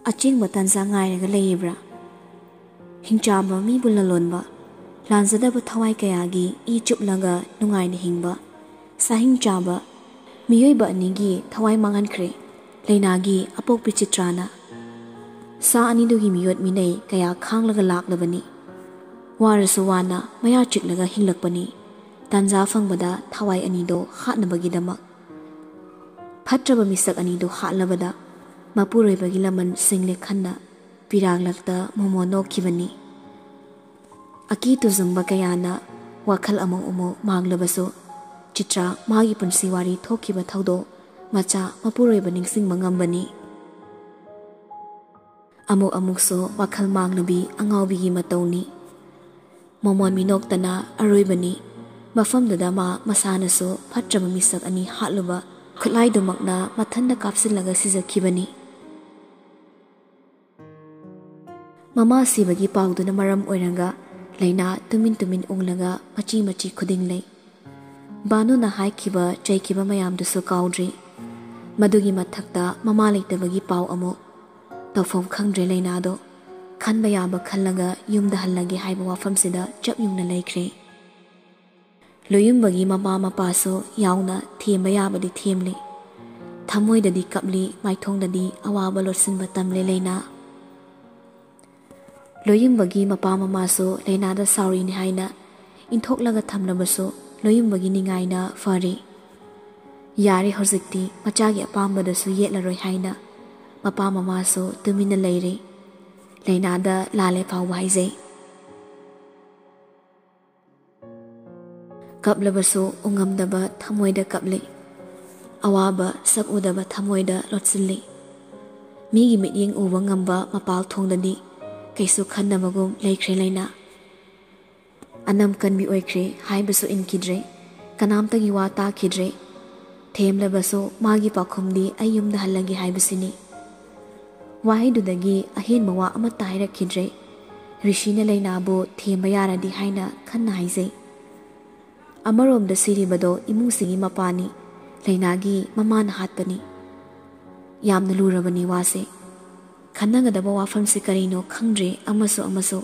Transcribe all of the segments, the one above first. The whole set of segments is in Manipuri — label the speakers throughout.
Speaker 1: ꯑꯆꯤꯡꯕ ꯇꯥꯟꯖꯥ ꯉꯥꯏꯔꯒ ꯂꯩꯔꯤꯕ꯭ꯔꯥ? ꯍꯤꯡꯆꯥꯕ ꯃꯤꯕꯨ ꯂꯂꯣꯟꯕ, ꯂꯥꯟꯖꯗꯕ ꯊꯋꯥꯏ ꯀꯌꯥꯒꯤ ꯏ ꯆꯨꯞꯂꯒ ꯅꯨꯡꯉꯥꯏꯅ ꯍꯤꯡꯕ ꯁꯥꯍꯤꯡ ꯆꯥꯕ ꯃꯤꯑꯣꯏꯕ ꯑꯅꯤꯒꯤ ꯊꯋꯥꯏ ꯃꯥꯡꯍꯟꯈ꯭ꯔꯦ ꯂꯩꯅꯥꯒꯤ ꯑꯄꯣꯛꯄꯤ ꯆꯤꯇ꯭ꯔꯥꯅ꯫ ꯁꯥ ꯑꯅꯤꯗꯨꯒꯤ ꯃꯤꯑꯣꯠ ꯃꯤꯅꯩ ꯀꯌꯥ ꯈꯥꯡꯂꯒ ꯂꯥꯛꯂꯕꯅꯤ꯫ ꯋꯥꯔꯁꯨ ꯋꯥꯅ ꯃꯌꯥ ꯆꯤꯛꯂꯒ ꯍꯤꯡꯂꯛꯄꯅꯤ ꯇꯥꯟꯖꯥ ꯐꯪꯕꯗ ꯊꯋꯥꯏ ꯑꯅꯤꯗꯣ ꯍꯥꯠꯅꯕꯒꯤꯗꯃꯛ꯫ ꯐꯠꯇ꯭ꯔꯕ ꯃꯤꯁꯛ ꯑꯅꯤꯗꯣ ꯍꯥꯠꯂꯕꯗ ꯃꯄꯨꯔꯣꯏꯕꯒꯤ ꯂꯃꯟ ꯁꯤꯡꯂꯦ ꯈꯟꯅ ꯄꯤꯔꯥꯡꯂꯛꯇ ꯃꯣꯃꯣ ꯅꯣꯛꯈꯤꯕꯅꯤ꯫ ꯑꯀꯤ ꯇꯨꯖꯨꯡꯕ ꯀꯌꯥꯅ ꯋꯥꯈꯜ ꯑꯃꯨꯛ ꯑꯃꯨꯛ ꯃꯥꯡꯂꯕꯁꯨ ꯆꯤꯇ꯭ꯔꯥ ꯃꯥꯒꯤ ꯄꯨꯟꯁꯤ ꯋꯥꯔꯤ ꯊꯣꯛꯈꯤꯕ ꯊꯧꯗꯣꯛ ꯃꯆꯥ ꯃꯄꯨꯔꯣꯏꯕ ꯅꯤꯡꯁꯤꯡꯕ ꯉꯝꯕꯅꯤ꯫ ꯑꯃꯨꯛ ꯑꯃꯨꯛꯁꯨ ꯋꯥꯈꯜ ꯃꯥꯡꯂꯕꯤ ꯑꯉꯥꯎꯕꯤꯒꯤ ꯃꯇꯧꯅꯤ꯫ ꯃꯣꯃꯣꯟ ꯃꯤꯅꯣꯛꯇꯅ ꯑꯔꯣꯏꯕꯅꯤ ꯃꯐꯝꯗꯨꯗ ꯃꯥ ꯃꯁꯥꯅꯁꯨ ꯐꯠꯇ꯭ꯔꯕ ꯃꯤꯁꯛ ꯑꯅꯤ ꯍꯥꯠꯂꯨꯕ ꯈꯨꯠꯂꯥꯏꯗꯨꯃꯛꯅ ꯃꯊꯟꯗ ꯀꯥꯞꯁꯤꯜꯂꯒ ꯁꯤꯖꯈꯤꯕꯅꯤ꯫ ꯃꯃꯥ ꯁꯤꯕꯒꯤ ꯄꯥꯎꯗꯨꯅ ꯃꯔꯝ ꯑꯣꯏꯔꯒ ꯂꯩꯅꯥ ꯇꯨꯃꯤꯟ ꯇꯨꯃꯤꯟ ꯎꯪꯂꯒ ꯃꯆꯤ ꯃꯆꯤ ꯈꯨꯗꯤꯡ ꯂꯩ꯫ ꯕꯥꯅꯨꯅ ꯍꯥꯏꯈꯤꯕ ꯆꯩꯈꯤꯕ ꯃꯌꯥꯝꯗꯨꯁꯨ ꯀꯥꯎꯗ꯭ꯔꯤ꯫ ꯃꯗꯨꯒꯤ ꯃꯊꯛꯇ ꯃꯃꯥ ꯂꯩꯇꯕꯒꯤ ꯄꯥꯎ ꯑꯃꯨꯛ꯫ ꯇꯧꯐꯝ ꯈꯪꯗ꯭ꯔꯦ ꯂꯩꯅꯥꯗꯣ ꯈꯟꯕ ꯌꯥꯕ ꯈꯜꯂꯒ ꯌꯨꯝꯗ ꯍꯜꯂꯒꯦ ꯍꯥꯏꯕ ꯋꯥꯐꯝꯁꯤꯗ ꯆꯞ ꯌꯨꯡꯅ ꯂꯩꯈ꯭ꯔꯦ꯫ ꯂꯣꯌꯨꯝꯕꯒꯤ ꯃꯃꯥ ꯃꯄꯥꯁꯨ ꯌꯥꯎꯅ ꯊꯦꯝꯕ ꯌꯥꯕꯗꯤ ꯊꯦꯝꯂꯤ꯫ ꯊꯃꯣꯏꯗꯗꯤ ꯀꯞꯂꯤ ꯃꯥꯏꯊꯣꯡꯗꯗꯤ ꯑꯋꯥꯕ ꯂꯣꯠꯁꯤꯟꯕ ꯇꯝꯂꯦ ꯂꯩꯅꯥ꯫ ꯂꯣꯌꯨꯝꯕꯒꯤ ꯃꯄꯥ ꯃꯃꯥꯁꯨ ꯂꯩꯅꯥꯗ ꯁꯥꯎꯔꯤꯅꯤ ꯍꯥꯏꯅ ꯏꯟꯊꯣꯛꯂꯒ ꯊꯝꯂꯕꯁꯨ ꯂꯣꯌꯨꯝꯕꯒꯤ ꯅꯤꯡꯉꯥꯏꯅ ꯐꯔꯤ꯫ ꯌꯥꯔꯦ ꯍꯧꯖꯤꯛꯇꯤ ꯃꯆꯥꯒꯤ ꯑꯄꯥꯝꯕꯗꯁꯨ ꯌꯦꯠꯂꯔꯣꯏ ꯍꯥꯏꯅ ꯃꯄꯥ ꯃꯃꯥꯁꯨ ꯇꯨꯃꯤꯟꯅ ꯂꯩꯔꯤ꯫ ꯂꯩꯅꯥꯗ ꯂꯥꯜꯂꯦ ꯐꯥꯎꯕ ꯍꯥꯏꯖꯩ꯫ ꯀꯞꯂꯕꯁꯨ ꯎꯉꯝꯗꯕ ꯊꯃꯣꯏꯗ ꯀꯞꯂꯤ꯫ ꯑꯋꯥꯕ ꯁꯛ ꯎꯗꯕ ꯊꯃꯣꯏꯗ ꯂꯣꯠꯁꯤꯜꯂꯤ꯫ ꯃꯤꯒꯤ ꯃꯤꯠꯌꯦꯡ ꯎꯕ ꯉꯝꯕ ꯃꯄꯥꯜ ꯊꯣꯡꯗꯗꯤ ꯀꯩꯁꯨ ꯈꯟꯅꯕꯒꯨꯝ ꯂꯩꯈ꯭ꯔꯦ ꯂꯩꯅꯥ꯫ ꯑꯅꯝ ꯀꯟꯕꯤ ꯑꯣꯏꯈ꯭ꯔꯦ ꯍꯥꯏꯕꯁꯨ ꯏꯟꯈꯤꯗ꯭ꯔꯦ ꯀꯅꯥꯝꯇꯒꯤ ꯋꯥ ꯇꯥꯈꯤꯗ꯭ꯔꯦ꯫ ꯊꯦꯝꯂꯕꯁꯨ ꯃꯥꯒꯤ ꯄꯥꯎꯈꯨꯝꯗꯤ ꯑꯩ ꯌꯨꯝꯗ ꯍꯜꯂꯒꯦ ꯍꯥꯏꯕꯁꯤꯅꯤ꯫ ꯋꯥꯍꯩꯗꯨꯗꯒꯤ ꯑꯍꯦꯟꯕ ꯋꯥ ꯑꯃꯠꯇ ꯍꯥꯏꯔꯛꯈꯤꯗ꯭ꯔꯦ꯫ ꯔꯤꯁꯤꯅ ꯂꯩꯅꯥꯕꯨ ꯊꯦꯝꯕ ꯌꯥꯔꯗꯤ ꯍꯥꯏꯅ ꯈꯟꯅ ꯍꯥꯏꯖꯩ꯫ ꯑꯃꯔꯣꯝꯗ ꯁꯤꯔꯤꯕꯗꯣ ꯏꯃꯨꯡꯁꯤꯒꯤ ꯃꯄꯥꯅꯤ ꯂꯩꯅꯥꯒꯤ ꯃꯃꯥꯅ ꯍꯥꯠꯄꯅꯤ꯫ ꯌꯥꯝꯅ ꯂꯨꯔꯕꯅꯤ ꯋꯥꯁꯦ꯫ ꯈꯟꯅꯒꯗꯕ ꯋꯥꯐꯝꯁꯤ ꯀꯔꯤꯅꯣ ꯈꯪꯗ꯭ꯔꯦ ꯑꯃꯁꯨ꯫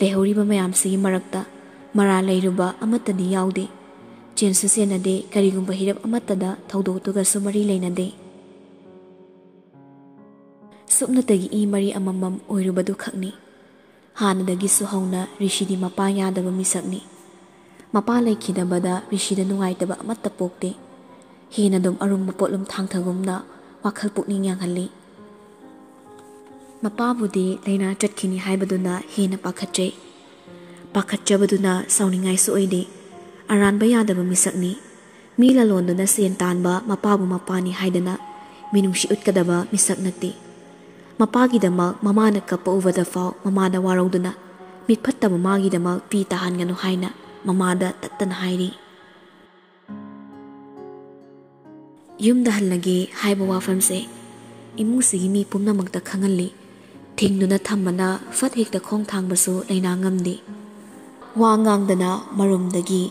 Speaker 1: ꯂꯩꯍꯧꯔꯤꯕ ꯃꯌꯥꯝꯁꯤꯒꯤ ꯃꯔꯛꯇ ꯃꯔꯥ ꯂꯩꯔꯨꯕ ꯑꯃꯠꯇꯗꯤ ꯌꯥꯎꯗꯦ꯫ ꯆꯦꯟꯁꯨ ꯆꯦꯟꯅꯗꯦ ꯀꯔꯤꯒꯨꯝꯕ ꯍꯤꯔꯝ ꯑꯃꯠꯇꯗ ꯊꯧꯗꯣꯛꯇꯨꯒꯁꯨ ꯃꯔꯤ ꯂꯩꯅꯗꯦ꯫ ꯁꯨꯞꯅꯇꯒꯤ ꯏ ꯃꯔꯤ ꯑꯃꯃꯝ ꯑꯣꯏꯔꯨꯕꯗꯨ ꯈꯛꯅꯤ꯫ ꯍꯥꯟꯅꯗꯒꯤꯁꯨ ꯍꯧꯅ ꯔꯤꯁꯤꯗꯤ ꯃꯄꯥ ꯌꯥꯗꯕ ꯃꯤꯁꯛꯅꯤ꯫ ꯃꯄꯥ ꯂꯩꯈꯤꯗꯕꯗ ꯔꯤꯁꯤꯗ ꯅꯨꯡꯉꯥꯏꯇꯕ ꯑꯃꯠꯇ ꯄꯣꯛꯇꯦ꯫ ꯍꯦꯟꯅ ꯑꯗꯨꯝ ꯑꯔꯨꯝꯕ ꯄꯣꯠꯂꯨꯝ ꯊꯥꯡꯊꯒꯨꯝꯅ ꯋꯥꯈꯜ ꯄꯨꯛꯅꯤꯡ ꯌꯥꯡꯍꯜꯂꯤ꯫ ꯃꯄꯥꯕꯨꯗꯤ ꯂꯩꯅꯥ ꯆꯠꯈꯤꯅꯤ ꯍꯥꯏꯕꯗꯨꯅ ꯍꯦꯟꯅ ꯄꯥꯈꯠꯆꯩ꯫ ꯄꯥꯈꯠꯆꯕꯗꯨꯅ ꯁꯥꯎꯅꯤꯡꯉꯥꯏꯁꯨ ꯑꯣꯏꯗꯦ꯫ ꯑꯔꯥꯟꯕ ꯌꯥꯗꯕ ꯃꯤꯁꯛꯅꯤ꯫ ꯃꯤ ꯂꯂꯣꯟꯗꯨꯅ ꯁꯦꯟ ꯇꯥꯟꯕ ꯃꯄꯥꯕꯨ ꯃꯄꯥꯅꯤ ꯍꯥꯏꯗꯅ ꯃꯤꯅꯨꯡꯁꯤ ꯎꯠꯀꯗꯕ ꯃꯤꯁꯛ ꯅꯠꯇꯦ꯫ ꯃꯄꯥꯒꯤꯗꯃꯛ ꯃꯃꯥꯅ ꯀꯞꯄ ꯎꯕꯗ ꯐꯥꯎ ꯃꯃꯥꯗ ꯋꯥꯔꯧꯗꯨꯅ ꯃꯤꯠ ꯐꯠꯇꯕ ꯃꯥꯒꯤꯗꯃꯛ ꯄꯤ ꯇꯥꯍꯟꯒꯅꯨ ꯍꯥꯏꯅ ꯃꯃꯥꯗ ꯇꯠꯇꯅ ꯍꯥꯏꯔꯤ꯫ ꯌꯨꯝꯗ ꯍꯜꯂꯒꯦ ꯍꯥꯏꯕ ꯋꯥꯐꯝꯁꯦ ꯏꯃꯨꯡꯁꯤꯒꯤ ꯃꯤ ꯄꯨꯝꯅꯃꯛꯇ ꯈꯪꯍꯜꯂꯤ꯫ ꯊꯤꯡꯗꯨꯅ ꯊꯝꯕꯅ ꯐꯠ ꯍꯦꯛꯇ ꯈꯣꯡ ꯊꯥꯡꯕꯁꯨ ꯂꯩꯅꯥ ꯉꯝꯗꯦ꯫ ꯋꯥ ꯉꯥꯡꯗꯅ ꯃꯔꯨꯝꯗꯒꯤ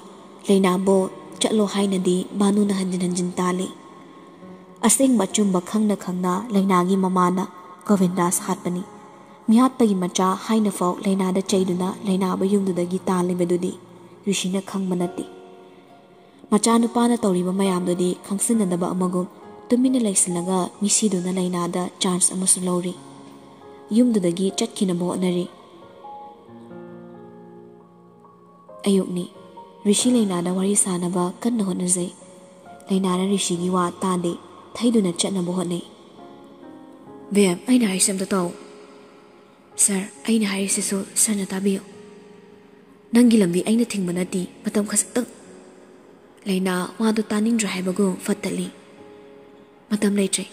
Speaker 1: ꯂꯩꯅꯥꯕꯨ ꯆꯠꯂꯣ ꯍꯥꯏꯅꯗꯤ ꯕꯥꯅꯨꯅ ꯍꯟꯖꯤꯟ ꯍꯟꯖꯤൻ ꯇꯥꯜꯂꯤ꯫ ꯑꯁꯦꯡꯕ ꯑꯆꯨꯝꯕ ꯈꯪꯅ ꯈꯪꯅ ꯂꯩꯅꯥꯒꯤ ꯃꯃꯥꯅ ꯒꯣꯕꯤꯟꯗꯥꯁ ꯍꯥꯠꯄꯅꯤ꯫ ꯃꯤꯍꯥꯠꯄꯒꯤ ꯃꯆꯥ ꯍꯥꯏꯅꯐꯥꯎ ꯂꯩꯅꯥꯗ ꯆꯩꯗꯨꯅ ꯂꯩꯅꯥꯕꯨ ꯌꯨꯝꯗꯨꯗꯒꯤ ꯇꯥꯜꯂꯤꯕꯗꯨꯗꯤ ꯔꯤꯁꯤꯅ ꯈꯪꯕ ꯅꯠꯇꯦ꯫ ꯃꯆꯥꯅꯨꯄꯥꯅ ꯇꯧꯔꯤꯕ ꯃꯌꯥꯝꯗꯨꯗꯤ ꯈꯪꯁꯤꯟꯅꯗꯕ ꯑꯃꯒꯨꯝ ꯇꯨꯃꯤꯟꯅ ꯂꯩꯁꯤꯜꯂꯒ ꯃꯤꯁꯤꯗꯨꯅ ꯂꯩꯅꯥꯗ ꯆꯥꯟꯁ ꯑꯃꯁꯨ ꯂꯧꯔꯤ꯫ ꯌꯨꯝꯗꯨꯗꯒꯤ ꯆꯠꯈꯤꯅꯕ ꯍꯣꯠꯅꯔꯤ꯫ ꯑꯌꯨꯛꯅꯤ꯫ ꯔꯤꯁꯤ ꯂꯩꯅꯥꯗ ꯋꯥꯔꯤ ꯁꯥꯅꯕ ꯀꯟꯅ ꯍꯣꯠꯅꯖꯩ꯫ ꯂꯩꯅꯥꯅ ꯔꯤꯁꯤꯒꯤ ꯋꯥ ꯇꯥꯗꯦ ꯊꯩꯗꯨꯅ ꯆꯠꯅꯕ ꯍꯣꯠꯅꯩ꯫ ꯕꯦꯝ ꯑꯩꯅ ꯍꯥꯏꯔꯤꯁꯦ ꯑꯝꯇ ꯇꯥꯎ꯫ ꯁꯥꯔ ꯑꯩꯅ ꯍꯥꯏꯔꯤꯁꯤꯁꯨ ꯁꯥꯔꯅ ꯇꯥꯕꯤꯌꯨ꯫ ꯅꯪꯒꯤ ꯂꯝꯕꯤ ꯑꯩꯅ ꯊꯤꯡꯕ ꯅꯠꯇꯦ ꯃꯇꯝ ꯈꯖꯤꯛꯇꯪ꯫ ꯂꯩꯅꯥ ꯋꯥꯗꯨ ꯇꯥꯅꯤꯡꯗ꯭ꯔꯦ ꯍꯥꯏꯕꯒꯨꯝ ꯐꯠꯇꯠꯂꯤ꯫ ꯃꯇꯝ ꯂꯩꯇ꯭ꯔꯦ꯫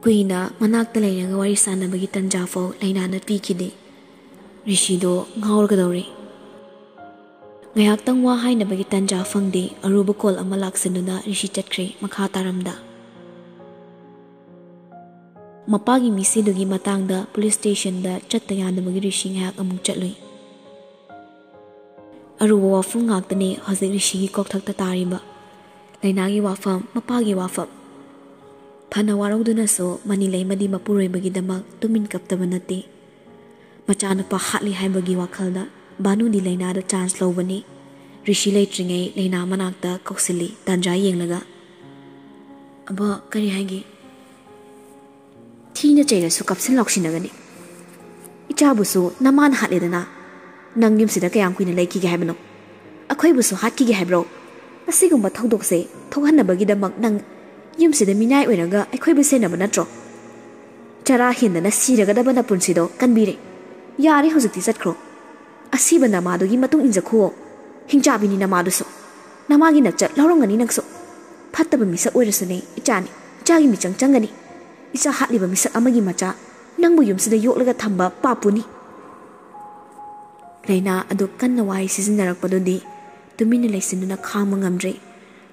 Speaker 1: ꯀꯨꯏꯅ ꯃꯅꯥꯛꯇ ꯂꯩꯔꯒ ꯋꯥꯔꯤ ꯁꯥꯟꯅꯕꯒꯤ ꯇꯟꯖꯥ ꯐꯥꯎ ꯂꯩꯅꯥꯅ ꯄꯤꯈꯤꯗꯦ꯫ ꯔꯤꯁꯤꯗꯣ ꯉꯥꯎꯔꯒꯗꯧꯔꯤ꯫ ꯉꯥꯏꯍꯥꯛꯇꯪ ꯋꯥ ꯍꯥꯏꯅꯕꯒꯤ ꯇꯟꯖꯥ ꯐꯪꯗꯦ ꯑꯔꯨꯕ ꯀꯣꯜ ꯑꯃ ꯂꯥꯛꯁꯤꯟꯗꯨꯅ ꯔꯤꯁꯤ ꯆꯠꯈ꯭ꯔꯦ ꯃꯈꯥ ꯇꯥꯔꯝꯗ꯫ ꯃꯄꯥꯒꯤ ꯃꯤꯁꯤꯗꯨꯒꯤ ꯃꯇꯥꯡꯗ ꯄꯨꯂꯤꯁ ꯁ꯭ꯇꯦꯁꯟꯗ ꯆꯠꯇ ꯌꯥꯗꯕꯒꯤ ꯔꯤꯁꯤ ꯉꯥꯏꯍꯥꯛ ꯑꯃꯨꯛ ꯆꯠꯂꯨꯏ꯫ ꯑꯔꯨꯕ ꯋꯥꯐꯝ ꯉꯥꯛꯇꯅꯤ ꯍꯧꯖꯤꯛ ꯔꯤꯁꯤꯒꯤ ꯀꯣꯛꯊꯛꯇ ꯇꯥꯔꯤꯕ꯫ ꯂꯩꯅꯥꯒꯤ ꯋꯥꯐꯝ ꯃꯄꯥꯒꯤ ꯋꯥꯐꯝ꯫ ꯐꯅ ꯋꯥꯔꯧꯗꯨꯅꯁꯨ ꯃꯅꯤꯂꯩꯃꯗꯤ ꯃꯄꯨꯔꯣꯏꯕꯒꯤꯗꯃꯛ ꯇꯨꯃꯤꯟ ꯀꯞꯇꯕ ꯅꯠꯇꯦ ꯃꯆꯥꯅꯨꯄꯥ ꯍꯥꯠꯂꯤ ꯍꯥꯏꯕꯒꯤ ꯋꯥꯈꯜꯗ ꯚꯥꯅꯨꯗꯤ ꯂꯩꯅꯥꯗ ꯆꯥꯟꯁ ꯂꯧꯕꯅꯤ ꯔꯤꯁꯤ ꯂꯩꯇ꯭ꯔꯤꯉꯩ ꯂꯩꯅꯥ ꯃꯅꯥꯛꯇ ꯀꯧꯁꯤꯜꯂꯤ ꯇꯥꯟꯖꯥ ꯌꯦꯡꯂꯒ ꯑꯕ ꯀꯔꯤ ꯍꯥꯏꯒꯦ ꯊꯤꯅ ꯆꯩꯔꯁꯨ ꯀꯞꯁꯤꯟ ꯂꯥꯎꯁꯤꯟꯅꯒꯅꯤ ꯏꯆꯥꯕꯨꯁꯨ ꯅꯃꯥꯅ ꯍꯥꯠꯂꯦꯗꯅ ꯅꯪ ꯌꯨꯝꯁꯤꯗ ꯀꯌꯥꯝ ꯀꯨꯏꯅ ꯂꯩꯈꯤꯒꯦ ꯍꯥꯏꯕꯅꯣ ꯑꯩꯈꯣꯏꯕꯨꯁꯨ ꯍꯥꯠꯈꯤꯒꯦ ꯍꯥꯏꯕ꯭ꯔꯣ ꯑꯁꯤꯒꯨꯝꯕ ꯊꯧꯗꯣꯛꯁꯦ ꯊꯣꯛꯍꯟꯅꯕꯒꯤꯗꯃꯛ ꯅꯪ ꯌꯨꯝꯁꯤꯗ ꯃꯤꯅꯥꯏ ꯑꯣꯏꯔꯒ ꯑꯩꯈꯣꯏꯕꯨ ꯁꯦꯟꯅꯕ ꯅꯠꯇ꯭ꯔꯣ ꯆꯔꯥ ꯍꯦꯟꯗꯅ ꯁꯤꯔꯒꯗꯕ ꯅꯄꯨꯟꯁꯤꯗꯣ ꯀꯟꯕꯤꯔꯦ ꯌꯥꯔꯦ ꯍꯧꯖꯤꯛꯇꯤ ꯆꯠꯈ꯭ꯔꯣ ꯑꯁꯤꯕ ꯅꯃꯥꯗꯨꯒꯤ ꯃꯇꯨꯡ ꯏꯟꯖꯈꯨꯑꯣ ꯍꯤꯡꯆꯥꯕꯤꯅꯤ ꯅꯃꯥꯗꯨꯁꯨ ꯅꯃꯥꯒꯤ ꯅꯆꯠ ꯂꯧꯔꯝꯒꯅꯤ ꯅꯪꯁꯨ ꯐꯠꯇꯕ ꯃꯤꯁꯛ ꯑꯣꯏꯔꯁꯨꯅꯦ ꯏꯆꯥꯅꯤ ꯏꯆꯥꯒꯤ ꯃꯤꯆꯪ ꯆꯪꯒꯅꯤ ꯏꯆꯥ ꯍꯥꯠꯂꯤꯕ ꯃꯤꯁꯛ ꯑꯃꯒꯤ ꯃꯆꯥ ꯅꯪꯕꯨ ꯌꯨꯝꯁꯤꯗ ꯌꯣꯛꯂꯒ ꯊꯝꯕ ꯄꯥꯞꯄꯨꯅꯤ ꯂꯩꯅꯥ ꯑꯗꯨ ꯀꯟꯅ ꯋꯥꯍꯩ ꯁꯤꯖꯤꯟꯅꯔꯛꯄꯗꯨꯗꯤ ꯇꯨꯃꯤꯟꯅ ꯂꯩꯁꯤꯟꯗꯨꯅ ꯈꯥꯡꯕ ꯉꯝꯗ꯭ꯔꯦ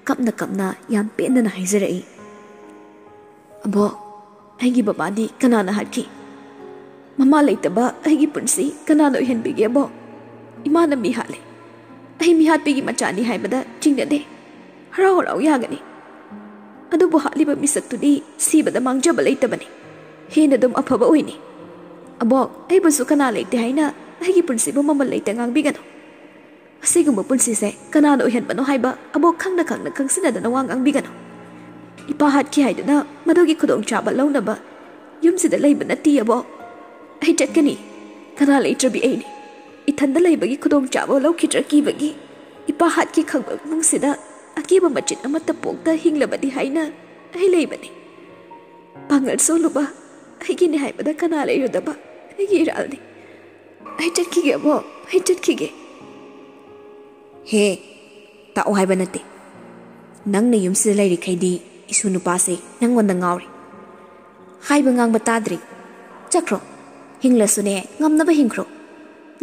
Speaker 1: ꯀꯞꯅ ꯀꯞꯅ ꯌꯥꯝ ꯄꯦꯟꯗꯅ ꯍꯥꯏꯖꯔꯛꯏ ꯑꯕꯣ ꯑꯩꯒꯤ ꯕꯕꯥꯗꯤ ꯀꯅꯥꯅ ꯍꯥꯠꯈꯤ ꯃꯃꯥ ꯂꯩꯇꯕ ꯑꯩꯒꯤ ꯄꯨꯟꯁꯤ ꯀꯅꯥꯅ ꯑꯣꯏꯍꯟꯕꯤꯒꯦ ꯑꯕꯣ ꯏꯃꯥꯅ ꯃꯤ ꯍꯥꯠꯂꯦ ꯑꯩ ꯃꯤ ꯍꯥꯠꯄꯤꯒꯤ ꯃꯆꯥꯅꯤ ꯍꯥꯏꯕꯗ ꯆꯤꯡꯅꯗꯦ ꯍꯔꯥꯎ ꯍꯔꯥꯎ ꯌꯥꯒꯅꯤ ꯑꯗꯨꯕꯨ ꯍꯥꯠꯂꯤꯕ ꯃꯤꯁꯛꯇꯨꯗꯤ ꯁꯤꯕꯗ ꯃꯥꯡꯖꯕ ꯂꯩꯇꯕꯅꯤ ꯍꯦꯟꯅ ꯑꯗꯨꯝ ꯑꯐꯕ ꯑꯣꯏꯅꯤ ꯑꯕꯣꯛ ꯑꯩꯕꯨꯁꯨ ꯀꯅꯥ ꯂꯩꯇꯦ ꯍꯥꯏꯅ ꯑꯩꯒꯤ ꯄꯨꯟꯁꯤꯕꯨ ꯃꯃꯜ ꯂꯩꯇ ꯉꯥꯡꯕꯤꯒꯅꯨ ꯑꯁꯤꯒꯨꯝꯕ ꯄꯨꯟꯁꯤꯁꯦ ꯀꯅꯥꯅ ꯑꯣꯏꯍꯟꯕꯅꯣ ꯍꯥꯏꯕ ꯑꯕꯣꯛ ꯈꯪꯅ ꯈꯪꯅ ꯈꯪꯁꯤꯟꯅꯗꯅ ꯋꯥ ꯉꯥꯡꯕꯤꯒꯅꯨ ꯏꯄꯥ ꯍꯥꯠꯈꯤ ꯍꯥꯏꯗꯨꯅ ꯃꯗꯨꯒꯤ ꯈꯨꯗꯣꯡꯆꯥꯕ ꯂꯧꯅꯕ ꯌꯨꯝꯁꯤꯗ ꯂꯩꯕ ꯅꯠꯇꯦ ꯑꯕꯣꯛ ꯑꯩ ꯆꯠꯀꯅꯤ ꯀꯅꯥ ꯂꯩꯇ꯭ꯔꯕꯤ ꯑꯩꯅꯤ ꯏꯊꯟꯗ ꯂꯩꯕꯒꯤ ꯈꯨꯗꯣꯡꯆꯥꯕ ꯂꯧꯈꯤꯗ꯭ꯔꯥ ꯀꯤꯕꯒꯤ ꯏꯄꯥ ꯍꯥꯠꯈꯤ ꯈꯪꯕ ꯏꯃꯨꯡꯁꯤꯗ ꯑꯀꯤꯕ ꯃꯆꯤꯠ ꯑꯃꯠꯇ ꯄꯣꯛꯇ ꯍꯤꯡꯂꯕꯗꯤ ꯍꯥꯏꯅ ꯑꯩ ꯂꯩꯕꯅꯤ ꯄꯥꯡꯒꯜ ꯁꯣꯜꯂꯨꯕ ꯑꯩꯒꯤꯅꯤ ꯍꯥꯏꯕꯗ ꯀꯅꯥ ꯂꯩꯔꯣꯏꯗꯕ ꯑꯩꯒꯤ ꯏꯔꯥꯜꯅꯤ ꯑꯩ ꯆꯠꯈꯤꯒꯦ ꯑꯕꯣꯛ ꯑꯩ ꯆꯠꯈꯤꯒꯦ ꯍꯦ ꯇꯥꯛꯑꯣ ꯍꯥꯏꯕ ꯅꯠꯇꯦ ꯅꯪꯅ ꯌꯨꯝꯁꯤꯗ ꯂꯩꯔꯤꯈꯩꯗꯤ ꯏꯁꯨ ꯅꯨꯄꯥꯁꯦ ꯅꯪꯉꯣꯟꯗ ꯉꯥꯎꯔꯤ ꯍꯥꯏꯕ ꯉꯥꯡꯕ ꯇꯥꯗ꯭ꯔꯤ ꯆꯠꯈ꯭ꯔꯣ ꯍꯤꯡꯂꯁꯨꯅꯦ ꯉꯝꯅꯕ ꯍꯤꯡꯈ꯭ꯔꯣ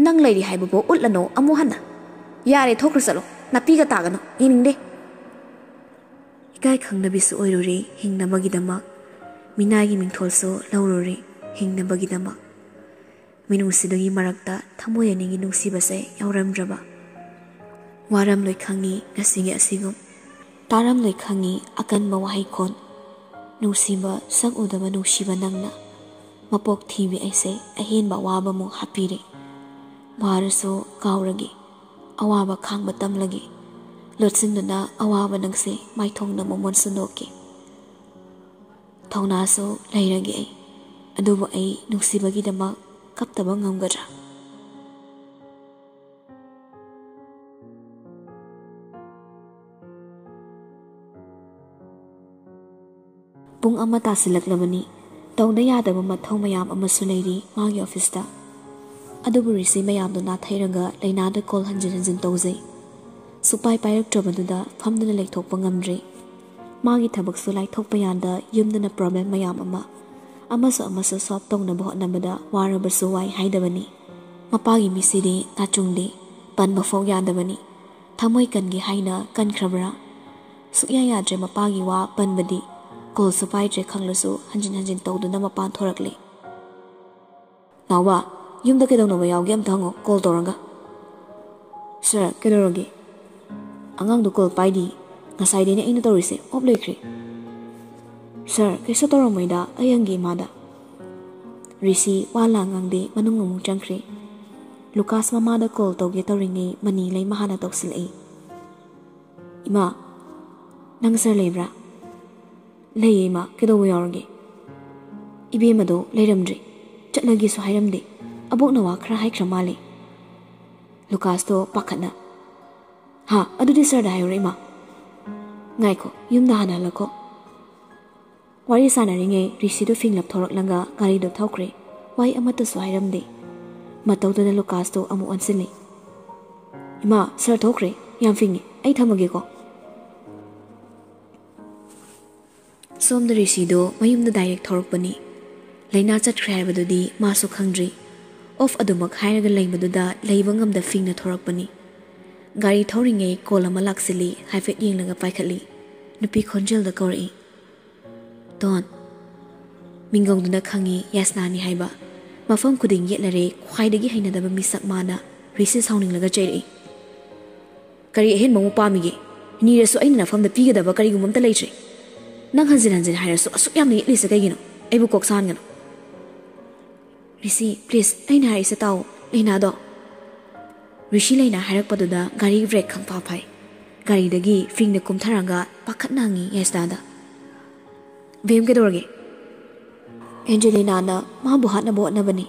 Speaker 1: ꯅꯪ ꯂꯩꯔꯤ ꯍꯥꯏꯕꯕꯨ ꯎꯠꯂꯅꯣ ꯑꯃꯨꯛ ꯍꯟꯅ ꯌꯥꯔꯦ ꯊꯣꯛꯈ꯭ꯔꯣ ꯆꯠꯂꯣ ꯅꯥꯄꯤꯒ ꯇꯥꯒꯅꯨ ꯌꯦꯡꯅꯤꯡꯗꯦ ꯏꯀꯥꯏ ꯈꯪꯅꯕꯤꯁꯨ ꯑꯣꯏꯔꯨꯔꯤ ꯍꯤꯡꯅꯕꯒꯤꯗꯃꯛ ꯃꯤꯅꯥꯏꯒꯤ ꯃꯤꯡꯊꯣꯜꯁꯨ ꯂꯧꯔꯨꯔꯤ ꯍꯤꯡꯅꯕꯒꯤꯗꯃꯛ ꯃꯤꯅꯨꯡꯁꯤꯗꯨꯒꯤ ꯃꯔꯛꯇ ꯊꯃꯣꯏ ꯑꯅꯤꯒꯤ ꯅꯨꯡꯁꯤꯕꯁꯦ ꯌꯥꯎꯔꯝꯗ꯭ꯔꯕ ꯋꯥꯔꯝꯂꯣꯏ ꯈꯪꯉꯤ ꯉꯁꯤꯒꯤ ꯑꯁꯤꯒꯨꯝ ꯇꯥꯔꯝꯂꯣꯏ ꯈꯪꯉꯤ ꯑꯀꯟꯕ ꯋꯥꯍꯩꯈꯣꯟ ꯅꯨꯡꯁꯤꯕ ꯁꯛ ꯎꯗꯕ ꯅꯨꯡꯁꯤꯕ ꯅꯪꯅ ꯃꯄꯣꯛ ꯊꯤꯕꯤ ꯑꯩꯁꯦ ꯑꯍꯦꯟꯕ ꯑꯋꯥꯕꯃꯨꯛ ꯍꯥꯞꯄꯤꯔꯦ ꯋꯥꯔꯁꯨ ꯀꯥꯎꯔꯒꯦ ꯑꯋꯥꯕ ꯈꯥꯡꯕ ꯇꯝꯂꯒꯦ ꯂꯣꯠꯁꯤꯟꯗꯨꯅ ꯑꯋꯥꯕ ꯅꯪꯁꯦ ꯃꯥꯏꯊꯣꯡꯗ ꯃꯃꯣꯟ ꯁꯨꯟꯗꯣꯛꯀꯦ ꯊꯧꯅꯥꯁꯨ ꯂꯩꯔꯒꯦ ꯑꯩ ꯑꯗꯨꯕꯨ ꯑꯩ ꯅꯨꯡꯁꯤꯕꯒꯤꯗꯃꯛ ꯀꯞꯇꯕ ꯉꯝꯒꯗ꯭ꯔꯥ ꯄꯨꯡ ꯑꯃ ꯇꯥꯁꯤꯜꯂꯛꯂꯕꯅꯤ ꯇꯧꯗ ꯌꯥꯗꯕ ꯃꯊꯧ ꯃꯌꯥꯝ ꯑꯃꯁꯨ ꯂꯩꯔꯤ ꯃꯥꯒꯤ ꯑꯣꯐꯤꯁꯇ ꯑꯗꯨꯕꯨ ꯔꯤꯁꯤ ꯃꯌꯥꯝꯗꯨ ꯅꯥꯊꯩꯔꯒ ꯂꯩꯅꯥꯗ ꯀꯣꯜ ꯍꯟꯖꯤꯟ ꯍꯟꯖꯤꯟ ꯇꯧꯖꯩ ꯁꯨꯄꯥꯏ ꯄꯥꯏꯔꯛꯇ꯭ꯔꯕꯗꯨꯗ ꯐꯝꯗꯨꯅ ꯂꯩꯊꯣꯛꯄ ꯉꯝꯗ꯭ꯔꯦ ꯃꯥꯒꯤ ꯊꯕꯛꯁꯨ ꯂꯥꯏꯊꯣꯛꯄ ꯌꯥꯗ ꯌꯨꯝꯗꯅ ꯄ꯭ꯔꯣꯕ꯭ꯂꯦꯝ ꯃꯌꯥꯝ ꯑꯃꯁꯨ ꯁꯣꯜꯕ ꯇꯧꯅꯕ ꯍꯣꯠꯅꯕꯗ ꯋꯥꯔꯕꯁꯨ ꯋꯥꯏ ꯍꯥꯏꯗꯕꯅꯤ ꯃꯄꯥꯒꯤ ꯃꯤꯁꯤꯗꯤ ꯅꯥꯆꯨꯡꯗꯦ ꯄꯟꯕ ꯐꯥꯎ ꯌꯥꯗꯕꯅꯤ ꯊꯃꯣꯏ ꯀꯟꯒꯦ ꯍꯥꯏꯅ ꯀꯟꯈ꯭ꯔꯕ꯭ꯔꯥ ꯁꯨꯛꯌꯥ ꯌꯥꯗ꯭ꯔꯦ ꯃꯄꯥꯒꯤ ꯋꯥ ꯄꯟꯕꯗꯤ ꯀꯣꯜꯁꯨ ꯄꯥꯏꯗ꯭ꯔꯦ ꯈꯪꯂꯁꯨ ꯍꯟꯖꯤꯟ ꯍꯟꯖꯤꯟ ꯇꯧꯗꯨꯅ ꯃꯄꯥꯟ ꯊꯣꯔꯛꯂꯦ ꯅꯥꯎꯕ ꯌꯨꯝꯗ ꯀꯩꯗꯧꯅꯕ ꯌꯥꯎꯒꯦ ꯑꯝꯇ ꯍꯪꯉꯣ ꯀꯣꯜ ꯇꯧꯔꯒ ꯁꯥꯔ ꯀꯩꯗꯧꯔꯒꯦ ꯑꯉꯥꯡꯗꯣ ꯀꯣꯜ ꯄꯥꯏꯗꯤ ꯉꯁꯥꯏꯗꯩꯅꯦ ꯑꯩꯅ ꯇꯧꯔꯤꯁꯦ ꯑꯣꯐ ꯂꯩꯈ꯭ꯔꯦ ꯁꯥꯔ ꯀꯩꯁꯨ ꯇꯧꯔꯝꯃꯣꯏꯗ ꯑꯩ ꯍꯪꯒꯦ ꯏꯃꯥꯗ ꯔꯤꯁꯤ ꯋꯥ ꯉꯥꯡꯗꯦ ꯃꯅꯨꯡ ꯑꯃꯨꯛ ꯆꯪꯈ꯭ꯔꯦ ꯂꯨꯀꯥꯁ ꯃꯃꯥꯗ ꯀꯣꯜ ꯇꯧꯒꯦ ꯇꯧꯔꯤꯉꯩ ꯃꯅꯤ ꯂꯩꯃ ꯍꯥꯟꯅ ꯇꯧꯁꯤꯜꯂꯛꯏ ꯏꯃꯥ ꯅꯪ ꯁꯥꯔ ꯂꯩꯕ꯭ꯔꯥ ꯂꯩꯌꯦ ꯏꯃꯥ ꯀꯩꯗꯧꯕ ꯌꯥꯎꯔꯒꯦ ꯏꯕꯦꯝꯃꯗꯣ ꯂꯩꯔꯝꯗ꯭ꯔꯦ ꯆꯠꯂꯒꯦꯁꯨ ꯍꯥꯏꯔꯝꯗꯦ ꯑꯕꯣꯛꯅ ꯋꯥ ꯈꯔ ꯍꯥꯏꯈ꯭ꯔ ꯃꯥꯜꯂꯦ ꯂꯨꯀꯥꯁꯇꯣ ꯄꯥꯈꯠꯅ ꯍꯥ ꯑꯗꯨꯗꯤ ꯁꯥꯔꯗ ꯍꯥꯏꯌꯨꯔ ꯏꯃꯥ ꯉꯥꯏꯈꯣ ꯌꯨꯝꯗ ꯍꯥꯟꯅ ꯍꯜꯂꯛꯈꯣ ꯋꯥꯔꯤ ꯁꯥꯟꯅꯔꯤꯉꯩ ꯔꯤꯁꯤꯗꯣ ꯐꯤꯡꯂꯞ ꯊꯧꯔꯛꯂꯒ ꯒꯥꯔꯤꯗꯣ ꯊꯧꯈ꯭ꯔꯦ ꯋꯥꯍꯩ ꯑꯃꯠꯇꯁꯨ ꯍꯥꯏꯔꯝꯗꯦ ꯃꯇꯧꯗꯨꯗ ꯂꯨꯀꯥꯁꯇꯣ ꯑꯃꯨꯛ ꯑꯣꯟꯁꯤꯜꯂꯤ ꯏꯃꯥ ꯁꯥꯔ ꯊꯣꯛꯈ꯭ꯔꯦ ꯌꯥꯝ ꯐꯤꯡꯉꯤ ꯑꯩ ꯊꯝꯃꯒꯦꯀꯣ ꯁꯣꯝꯗ ꯔꯤꯁꯤꯗꯣ ꯃꯌꯨꯝꯗ ꯗꯥꯏꯔꯦꯛ ꯊꯧꯔꯛꯄꯅꯤ ꯂꯩꯅꯥ ꯆꯠꯈ꯭ꯔꯦ ꯍꯥꯏꯕꯗꯨꯗꯤ ꯃꯥꯁꯨ ꯈꯪꯗ꯭ꯔꯤ ꯑꯣꯐ ꯑꯗꯨꯃꯛ ꯍꯥꯏꯔꯒ ꯂꯩꯕꯗꯨꯗ ꯂꯩꯕ ꯉꯝꯗ ꯐꯤꯡꯅ ꯊꯣꯔꯛꯄꯅꯤ ꯒꯥꯔꯤ ꯊꯧꯔꯤꯉꯩ ꯀꯣꯜ ꯑꯃ ꯂꯥꯛꯁꯤꯜꯂꯤ ꯍꯥꯏꯐꯦꯠ ꯌꯦꯡꯂꯒ ꯄꯥꯏꯈꯠꯂꯤ ꯅꯨꯄꯤ ꯈꯣꯟꯖꯦꯜꯗ ꯀꯧꯔꯛꯏ ꯗꯣꯟ ꯃꯤꯡꯒꯧꯗꯨꯅ ꯈꯪꯉꯤ ꯌꯥꯁꯅꯥꯅꯤ ꯍꯥꯏꯕ ꯃꯐꯝ ꯈꯨꯗꯤꯡ ꯌꯦꯠꯂꯔꯦ ꯈ꯭ꯋꯥꯏꯗꯒꯤ ꯍꯩꯅꯗꯕ ꯃꯤꯁꯛ ꯃꯥꯅ ꯔꯤꯁꯤ ꯁꯥꯎꯅꯤꯡꯂꯒ ꯆꯩꯔꯛꯏ ꯀꯔꯤ ꯑꯍꯦꯟꯕ ꯑꯃꯨꯛ ꯄꯥꯝꯃꯤꯒꯦ ꯅꯤꯔꯁꯨ ꯑꯩꯅ ꯅꯐꯝꯗ ꯄꯤꯒꯗꯕ ꯀꯔꯤꯒꯨꯝꯕ ꯑꯝꯇ ꯂꯩꯇ꯭ꯔꯦ Nang hanjin hanjin hairasu asuk yamna yetlise kaigino aibu koksan gano Rishi please aina harise taw leina do Rishi leina hairakpaduda gari brake khangpa phai gari dagi fing na kumtharanga pakhatna ngi yesda Vem ke dorge Angelina na ma buhat na bo na bani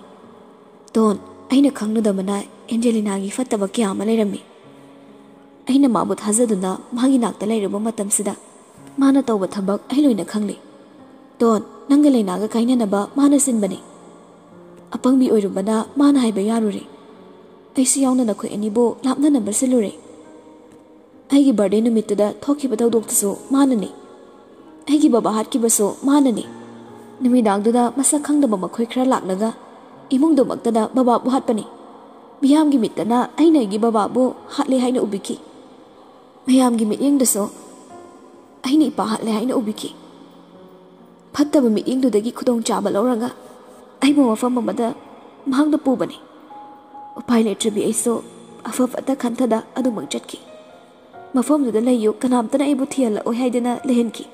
Speaker 1: Don aina khangnu da mana Angelina gi fattaba kya ma leirami aina ma bu thajaduna magi nakta leiraba matam sida mana tawba thabak ai loina khangli Don nanga leina ga kaina na ba mana sin bani apangbi oirubana mana haiba yaruri ai si yauna na khoi ani bo lapna number silure ai gi birthday numit da thoki ba dok so mana ni ai gi baba hat ki baso mana ni nimi dang da masa khang da ba khoi khra laknaga imung do makta da baba bu hat pani miyam gi mit na ai na gi baba bu hat le haina ubiki miyam gi mit yeng da so ai ni pa hat le haina ubiki phatta ba mit yeng do da gi khudong cha ba lawranga ai bo mafam ma da mahang da pu bani upai le tribi ai so afa fata khantha da adu mang chatki mafam da layu kanam ta na ai bu thial oi haidena lehen ki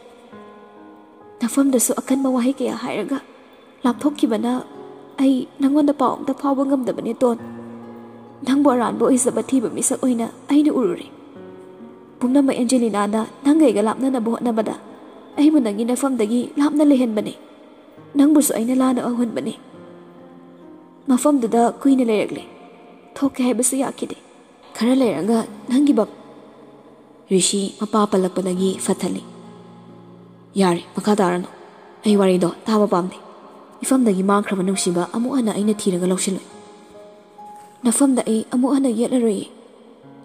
Speaker 1: nafam da so akan ma wahi kaya hairaga lapthok ki bana ai nangon da paw da phaw ngam da bani ton nang bo ran bo isaba thi ba misak oina ai na ururi pumna ma Angelina na nangai ga lapna na bo na bada ai bu nangi nafam dagi lapna lehen bani nang bu so ai na la na ahun bani mafam da kuina lerakle thoke hai basu yakide khara leranga nangi bab Rishi mapa palakpadagi fathali Yari makadarano ai wari do taba pamde ifam dagi mangkhra manungsiba amu ana aina thiraga lawsiloi nafam da ai amu ana yetlaroi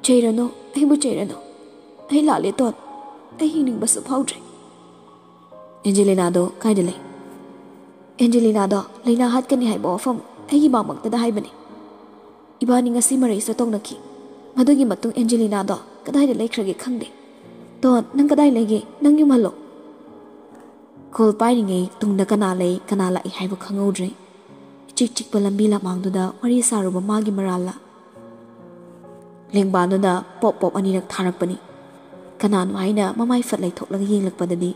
Speaker 1: cheirano ai bu cheirano ai lale tot ai hingning basu phaudre Angelina do kaidele Angelina do leina hat kani hai bo fam ai gi mamak da hai bani ibani ngasi marai sa tong naki madugi matung Angelina do kadai de lekhrage khangde ton nang kadai lege nang yum halo Kol pai ngai tungna kana la I haibu khangodre chik chik palambi la mangduda wari saruba magi marala lengba da pop pop ani rak tharak pani kanan waina mamai fat lai thoklaga yenglak padadi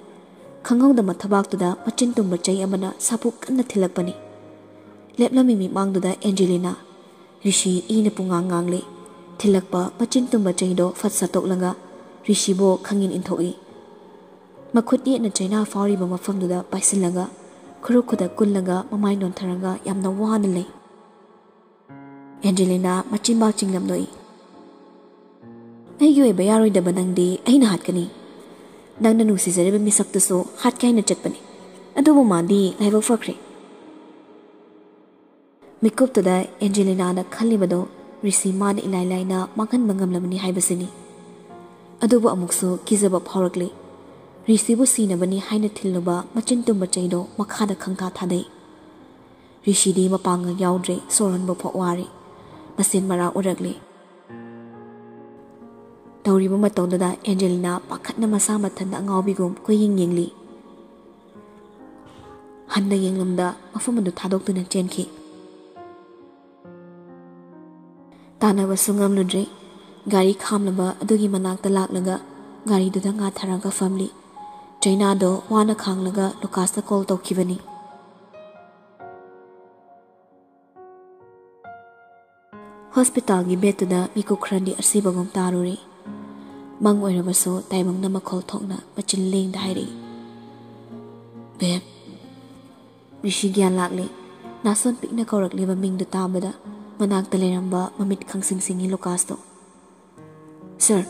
Speaker 1: khangau da mathabak tu da machin tumba chai amana sapu kanna thilak pani leplami mi mangduda Angelina Rishi ina pungang ngangle thilak pa machin tumba chai do fat satok langa Rishi bo khangin inthoi Makhut ye na China fari ba mafam da paisilaga khuru khuda kullaga mamai non tharanga yamna wana lei Angelina machimba chinglam noi ai yoi ba yaroi da banangdi aina hatkani nang nanu si zare ba misak to so hat kaina chatpani adu bo mandi laiba fakre Mikup to da Angelina na khali bado Rishi man ilai laina makan mangam lamani haibasini adu bo amukso kizaba phaurakle Rishi bu sina bani haina thiluba machin tumba chaido makhada khangka thadai Rishi di mapanga yaudre soran bo phawari masin mara urakle Tauri bu matawda da Angelina pakhatna masa mathanda ngawbigum ko yingli Handa yenglamda mafamadu thadok tuna chenki Tana wasungam ludre gari khamlaba adugi manakta laklaga gari duda nga tharanga family China do wana khanglaga Lucas ta call tawkhibani Hospital gi bed da miku khrandi asibagom taruri mang oirabaso taimang na makhol thokna machin leng da hairi Beb Rishi gyan lakle nason pikna kaurakle ba ming du tabada manak taleramba mamit khangsing singi Lucas to Sir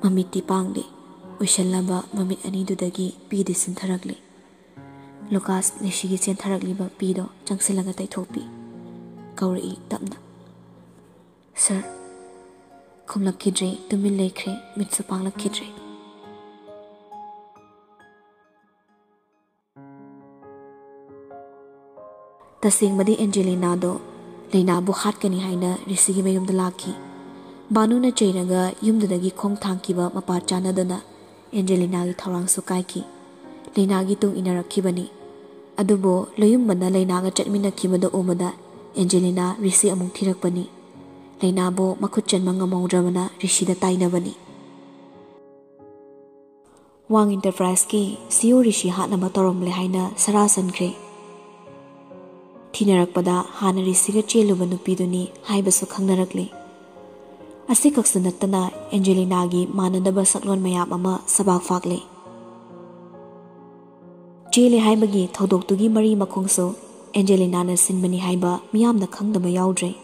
Speaker 1: mamit ti pangde Ushallaba mamit ani dudagi pidi sintharakli Lucas leshigi sintharakli ba pido changsilaga taithokpi kauri tapna Sir khumlak kidre tumin lekre mitsu panglak kidre Tasingmadi Angelina do leina bu hatkani haina Rishigi mayumda laki Banu na chainaga yumdudagi khong thangkiba mapa chanadana Angelina gi thorang sukai ki leina gi tung inarakibani adubo loyum bana leina ga chatmina kibado omada Angelina Rishi amung thirakpani leina bo makhut chanma ngamawdramana Rishi da tainabani Wang Enterprise ki CEO Rishi hatnaba toromle haina sara sankre. Thinarakpada hana Rishiga cheluba nupiduni haibasu khangnarakli. Asi kaksu nattana Angelina gi manadaba saklon mayam ama sabak fakle. Chele haibagi thodoktugi mari makhongso Angelina na sinbani haiba miyamna khangdaba yaudre.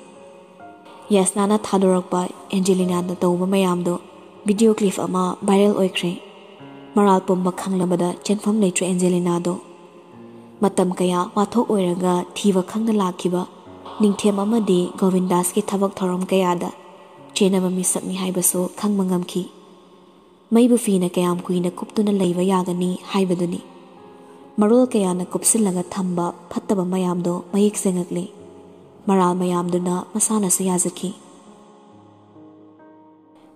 Speaker 1: Yasnana thadorakpa Angelina na tawba mayamdo video clip ama viral oikre. Maral pumba khanglabada chenfam leitre Angelina do. Matam kaya wathok oiraga thiba khangna lakhiba ningthem amadi Govindas ki thabak thoram kayada chenaba misakni haibaso khangmangamki. Maibu fina kayam kuina kuptuna leiba yagani haibaduni. Marol kayana kupsilaga thamba phattaba mayamdo mayik sengakli. Maral mayamduna masana sayazaki.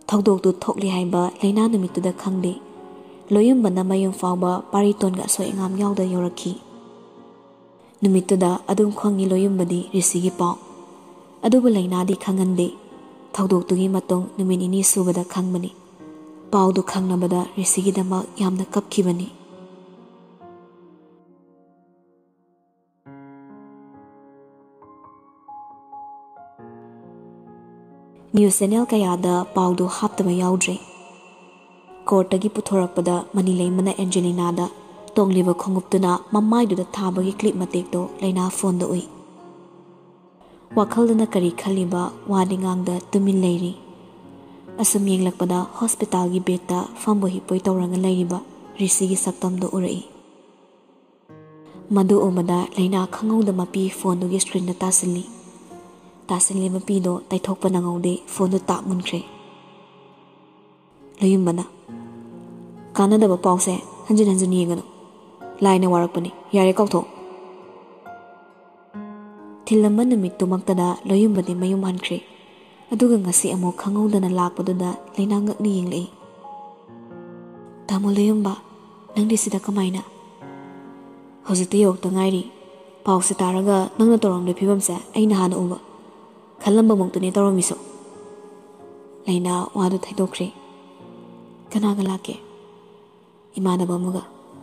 Speaker 1: Thokdoktu thokli haiba laina numituda khangde. Loyumbana mayung fawba paritonga soingam yawda yoraki. Numituda adum khwangi loyumbadi Rishigi paw. Adubu lainadi khangande. Thokdoktugi matong numinini subada khangmani. Pawdu khangnabada Rishigi dama yamna kapkibani. News channel kayada pawdu haptaba yaudre. Courtagi puthorakpada manilei mana Angelina da tongliba khonguptuna mammaiduda thabagi clip matekto laina phone da ui. Wakhaldana kari khaliba wadingangda tumin leiri. Asum yenglakpada hospital gi beta fambo hipoi tawranga leiriba Rishigi saktamdo urai. Madu omada laina khangauda mapi phone dugi screen da tasili. Tasili mapi do taithokpa nangaude phone do tap munkre. Loyumbana Kanadaba pause hanjin hanjin yengano. Laina warakpani yare kautho. Thilamba numittumaktada loyumbadi mayum hankre. Aduga ngasi amo khangaudana lakpaduda laina ngakni yenglei. Tamo loyumba nangdi sida kamaina. Hojikta yokta ngairi. Pause taraga nangna toromle phibamse aina hana uba. Khalamba moktune toromiso. Laina wadu thaidokre. Kanaga lake. Imanaba amuga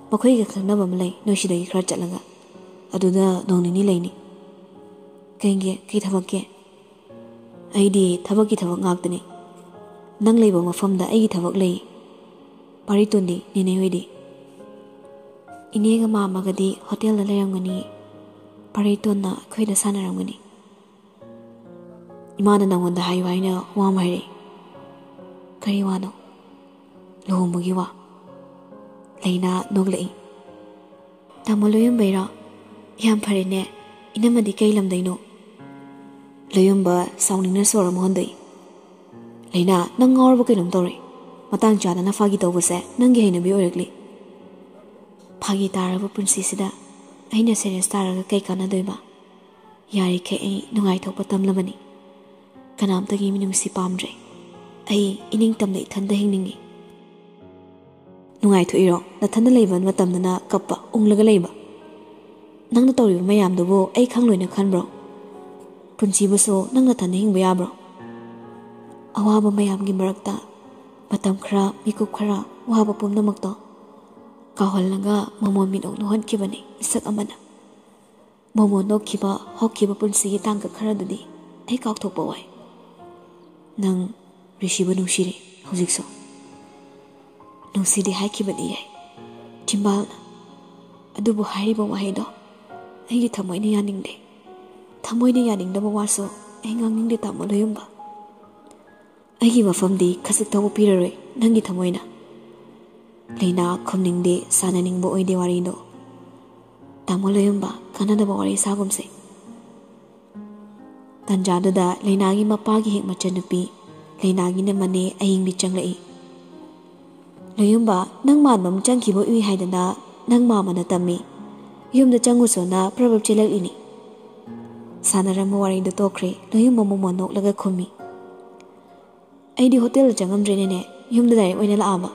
Speaker 1: makhoiga khangnaba ama lei noisidagi khara chatlaga aduda nongnini leini kainge ki thabakke aidi thabaki thabak ngaktani nang leiba mafamda aigi thabak lei paritundi nene hoidi inega mamagadi hotel da lerangani paritonna khoida sanaramgani imana nangonda haiwaina wa maire kari wano lohumugi wa Laina noglei. Tamo loyumbaira yam pharine inamadi kailam daino. Loyumba sauningna soram hondai. Laina nang ngawrba kainam tawre. Matang chadana fagi tawbase nangi hainabi oirakli. Phagi taraba punsi sida aina serious taraga kai kanadoiba. Yari kai ai nungai thokpa tamlamani. Kanamtagi minungsi pamdre. Ai ining tamna ithanda hingningi. Nungai thuiro nathanda leiban matamdana kappa unglaga leiba nangna tawriba mayamdubo ai khangloina khanbro punsibuso nangna thanda hingba yabro awaba mayamgi marakta matam khara mikup khara waba pumnamakto kaholaga momon minok no hankibani isak amana momon nokkiba hokkiba punsigi tangka khara dudi ai kaukthokpa wai nang Rishiba nungsiri hojikso Nungsidi haikibani yai Chimbalna Adubu hairiba wahaido Aigi thamoyna yaningde Thamoyna yaningdaba warso Ai ngangningde tamo loyumba Aigi mafamdi khasik thawu piraroi Nangi thamoyna Laina khumningde sananingba oide warido Tamo loyumba kanadaba wari sagumse Tanjaduda Lainagi mapagi hik machanupi Lainagi namane ayingbi changlai Loyumba nang manbam changkibo ui haidana nang mamana tammi yumda changusona probab chelak ini sanaramba warinda tokre loyumba momon noklaga khumi aidi hotel changamdrene ne yumda dai oina laama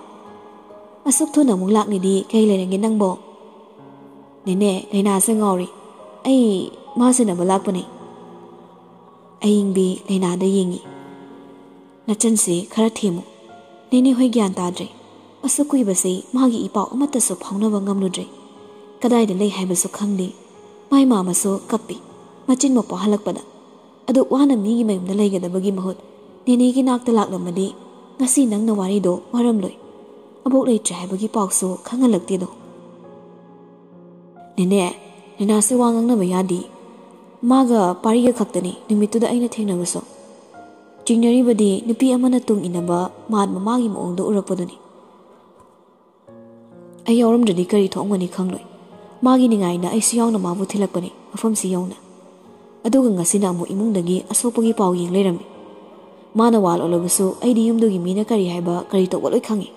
Speaker 1: asuk thuna mung lakni di kai lerengi nangbo nene leina se ngawri ai ma se na balakpani ayingbi leina da yingi nachansi khara thimu nene hoi gyan tadre ꯑꯁꯨꯛ ꯀꯨꯏꯕꯁꯤ ꯃꯥꯒꯤ ꯏꯄꯥꯎ ꯑꯃꯠꯇꯁꯨ ꯐꯥꯎꯅꯕ ꯉꯝꯂꯨꯗ꯭ꯔꯦ꯫ ꯀꯗꯥꯏꯗ ꯂꯩ ꯍꯥꯏꯕꯁꯨ ꯈꯪꯗꯦ꯫ ꯃꯥꯏ ꯃꯥꯃꯁꯨ ꯀꯞꯄꯤ ꯃꯆꯤꯟꯃꯛ ꯄꯥꯍꯜꯂꯛꯄꯗ꯫ ꯑꯗꯨ ꯋꯥꯅ ꯃꯤꯒꯤ ꯃꯌꯨꯝꯗ ꯂꯩꯒꯗꯕꯒꯤ ꯃꯍꯨꯠ ꯅꯦꯅꯦꯒꯤ ꯅꯥꯛꯇ ꯂꯥꯛꯂꯝꯃꯗꯤ ꯉꯁꯤ ꯅꯪꯅ ꯋꯥꯔꯤꯗꯣ ꯋꯥꯔꯝꯂꯣꯏ꯫ ꯑꯕꯣꯛ ꯂꯩꯇ꯭ꯔꯦ ꯍꯥꯏꯕꯒꯤ ꯄꯥꯎꯁꯨ ꯈꯪꯍꯜꯂꯛꯇꯦꯗꯣ꯫ ꯅꯦꯅꯦ, ꯅꯦꯅꯥꯁꯦ ꯋꯥ ꯉꯥꯡꯅꯕ ꯌꯥꯗꯦ꯫ ꯃꯥꯒ ꯄꯥꯔꯤꯒ ꯈꯛꯇꯅꯤ ꯅꯨꯃꯤꯠꯇꯨꯗ ꯑꯩꯅ ꯊꯦꯡꯅꯕꯁꯨ꯫ ꯆꯤꯡꯅꯔꯤꯕꯗꯤ ꯅꯨꯄꯤ ꯑꯃꯅ ꯇꯨꯡ ꯏꯟꯅꯕ ꯃꯥꯟꯕ ꯃꯥꯒꯤ ꯃꯑꯣꯡꯗꯣ ꯎꯔꯛꯄꯗꯨꯅꯤ꯫ ꯑꯩ ꯌꯥꯎꯔꯝꯗ꯭ꯔꯗꯤ ꯀꯔꯤ ꯊꯣꯛꯑꯝꯒꯅꯤ ꯈꯪꯂꯣꯏ꯫ ꯃꯥꯒꯤ ꯅꯤꯡꯉꯥꯏꯅ ꯑꯩꯁꯨ ꯌꯥꯎꯅ ꯃꯥꯕꯨ ꯊꯤꯜꯂꯛꯄꯅꯤ ꯃꯐꯝꯁꯤ ꯌꯧꯅ꯫ ꯑꯗꯨꯒ ꯉꯁꯤꯅ ꯑꯃꯨꯛ ꯏꯃꯨꯡꯗꯒꯤ ꯑꯁꯣꯛꯄꯒꯤ ꯄꯥꯎ ꯌꯦꯡ ꯂꯩꯔꯝꯃꯤ꯫ ꯃꯥꯅ ꯋꯥ ꯂꯣꯠꯂꯕꯁꯨ ꯑꯩꯗꯤ ꯌꯨꯝꯗꯨꯒꯤ ꯃꯤꯅ ꯀꯔꯤ ꯍꯥꯏꯕ ꯀꯔꯤ ꯇꯧꯕ ꯂꯣꯏ ꯈꯪꯉꯤ꯫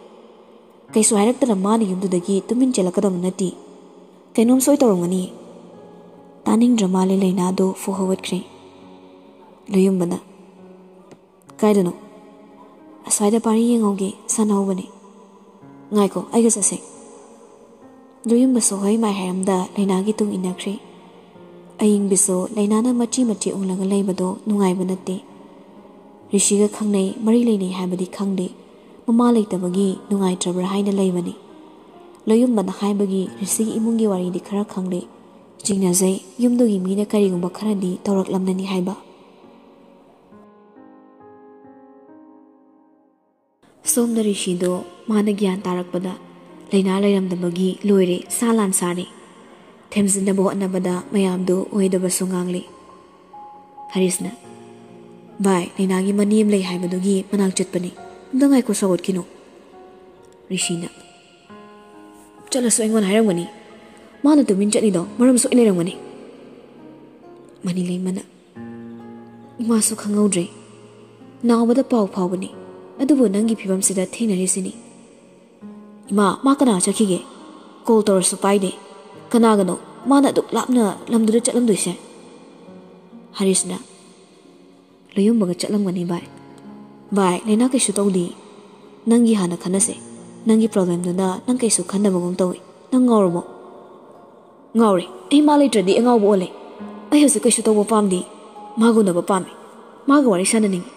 Speaker 1: ꯀꯩꯁꯨ ꯍꯥꯏꯔꯛꯇꯅ ꯃꯥꯅ ꯌꯨꯝꯗꯨꯗꯒꯤ ꯇꯨꯃꯤꯟ ꯆꯦꯜꯂꯛꯀꯗꯕ ꯅꯠꯇꯦ꯫ ꯀꯩꯅꯣꯝ ꯁꯣꯏ ꯇꯧꯔꯝꯒꯅꯤ꯫ ꯇꯥꯅꯤꯡꯗ꯭ꯔ ꯃꯥꯜꯂꯦ ꯂꯩꯅꯥꯗꯣ ꯐꯨ ꯍꯧꯒꯠꯈ꯭ꯔꯦ꯫ ꯂꯣꯌꯨꯝꯕꯅ ꯀꯥꯏꯗꯅꯣ? ꯑꯁ꯭ꯋꯥꯏꯗ ꯄꯥꯔꯤ ꯌꯦꯡꯍꯧꯒꯦ ꯁꯥꯟꯅꯍꯧꯕꯅꯤ꯫ ꯉꯥꯏꯈꯣ ꯑꯩꯒ ꯆꯠꯁꯦ꯫ ꯂꯣꯌꯨꯝꯕꯁꯨ ꯍꯣꯏ ꯃꯥꯏ ꯍꯥꯏꯔꯝꯗ ꯂꯩꯅꯥꯒꯤ ꯇꯨꯡ ꯏꯟꯅꯈ꯭ꯔꯦ꯫ ꯑꯌꯤꯡꯕꯤꯁꯨ ꯂꯩꯅꯥꯅ ꯃꯆꯤ ꯃꯆꯤ ꯎꯡꯂꯒ ꯂꯩꯕꯗꯣ ꯅꯨꯡꯉꯥꯏꯕ ꯅꯠꯇꯦ꯫ ꯔꯤꯁꯤꯒ ꯈꯪꯅꯩ ꯃꯔꯤ ꯂꯩꯅꯩ ꯍꯥꯏꯕꯗꯤ ꯈꯪꯗꯦ꯫ ꯃꯃꯥ ꯂꯩꯇꯕꯒꯤ ꯅꯨꯡꯉꯥꯏꯇ꯭ꯔꯕ꯭ꯔꯥ ꯍꯥꯏꯅ ꯂꯩꯕꯅꯤ꯫ ꯂꯣꯌꯨꯝꯕꯅ ꯍꯥꯏꯕꯒꯤ ꯔꯤꯁꯤꯒꯤ ꯏꯃꯨꯡꯒꯤ ꯋꯥꯔꯤꯗꯤ ꯈꯔ ꯈꯪꯂꯦ꯫ ꯆꯤꯡꯅꯖꯩ ꯌꯨꯝꯗꯨꯒꯤ ꯃꯤꯅ ꯀꯔꯤꯒꯨꯝꯕ ꯈꯔꯗꯤ ꯇꯧꯔꯛꯂꯝꯅꯅꯤ ꯍꯥꯏꯕ꯫ ꯁꯣꯝꯗ ꯔꯤꯁꯤꯗꯣ ꯃꯥꯅ ꯒ꯭ꯌꯥꯟ ꯇꯥꯔꯛꯄꯗ ꯂꯩꯅꯥ ꯂꯩꯔꯝꯗꯕꯒꯤ ꯂꯣꯏꯔꯦ ꯁꯥ ꯂꯥꯟ ꯁꯥꯔꯦ꯫ ꯊꯦꯝꯖꯤꯟꯅꯕ ꯍꯣꯠꯅꯕꯗ ꯃꯌꯥꯝꯗꯨ ꯑꯣꯏꯗꯕꯁꯨ ꯉꯥꯡꯂꯤ꯫ ꯍꯔꯤꯁꯅ ꯚꯥꯏ ꯂꯩꯅꯥꯒꯤ ꯃꯅꯤ ꯑꯃ ꯂꯩ ꯍꯥꯏꯕꯗꯨꯒꯤ ꯃꯅꯥꯛ ꯆꯠꯄꯅꯤ꯫ ꯑꯝꯇ ꯉꯥꯏꯈꯣ ꯁꯧꯒꯠꯈꯤꯅꯨ꯫ ꯔꯤꯁꯤꯅ ꯆꯠꯂꯁꯨ ꯑꯩꯉꯣꯟꯗ ꯍꯥꯏꯔꯝꯒꯅꯤ꯫ ꯃꯥꯅ ꯇꯨꯃꯤꯟ ꯆꯠꯂꯤꯗꯣ ꯃꯔꯝ ꯁꯣꯏ ꯂꯩꯔꯝꯒꯅꯤ꯫ ꯃꯅꯤꯂꯩꯃꯅ ꯏꯃꯥꯁꯨ ꯈꯪꯍꯧꯗ꯭ꯔꯦ꯫ ꯅꯥꯎꯕꯗ ꯄꯥꯎ ꯐꯥꯎꯕꯅꯤ꯫ ꯑꯗꯨꯕꯨ ꯅꯪꯒꯤ ꯐꯤꯕꯝꯁꯤꯗ ꯊꯦꯡꯅꯔꯤꯁꯤꯅꯤ꯫ ꯏꯃꯥ ꯃꯥ ꯀꯅꯥ ꯆꯠꯈꯤꯒꯦ? ꯀꯣꯜ ꯇꯧꯔꯁꯨ ꯄꯥꯏꯗꯦ꯫ ꯀꯅꯥꯒꯅꯣ ꯃꯥꯅ ꯑꯗꯨꯛ ꯂꯥꯞꯅ ꯂꯝꯗꯨꯗ ꯆꯠꯂꯝꯗꯣꯏꯁꯦ? ꯍꯔꯤꯁꯅ ꯂꯣꯌꯨꯝꯕꯒ ꯆꯠꯂꯝꯒꯅꯤ ꯚꯥꯏ꯫ ꯚꯥꯏ ꯂꯩꯅꯥ ꯀꯩꯁꯨ ꯇꯧꯗꯦ꯫ ꯅꯪꯒꯤ ꯍꯥꯟꯅ ꯈꯟꯅꯁꯦ꯫ ꯅꯪꯒꯤ ꯄ꯭ꯔꯣꯕ꯭ꯂꯦꯝꯗꯨꯅ ꯅꯪ ꯀꯩꯁꯨ ꯈꯟꯗꯕꯒꯨꯝ ꯇꯧꯏ꯫ ꯅꯪ ꯉꯥꯎꯔꯕꯣ? ꯉꯥꯎꯔꯦ꯫ ꯑꯩ ꯃꯥ ꯂꯩꯇ꯭ꯔꯗꯤ ꯑꯉꯥꯎꯕ ꯑꯣꯜꯂꯦ꯫ ꯑꯩ ꯍꯧꯖꯤꯛ ꯀꯩꯁꯨ ꯇꯧꯕ ꯄꯥꯝꯗꯦ꯫ ꯃꯥꯒ ꯎꯅꯕ ꯄꯥꯝꯃꯤ꯫ ꯃꯥꯒ ꯋꯥꯔꯤ ꯁꯥꯟꯅꯅꯤꯡꯉꯤ꯫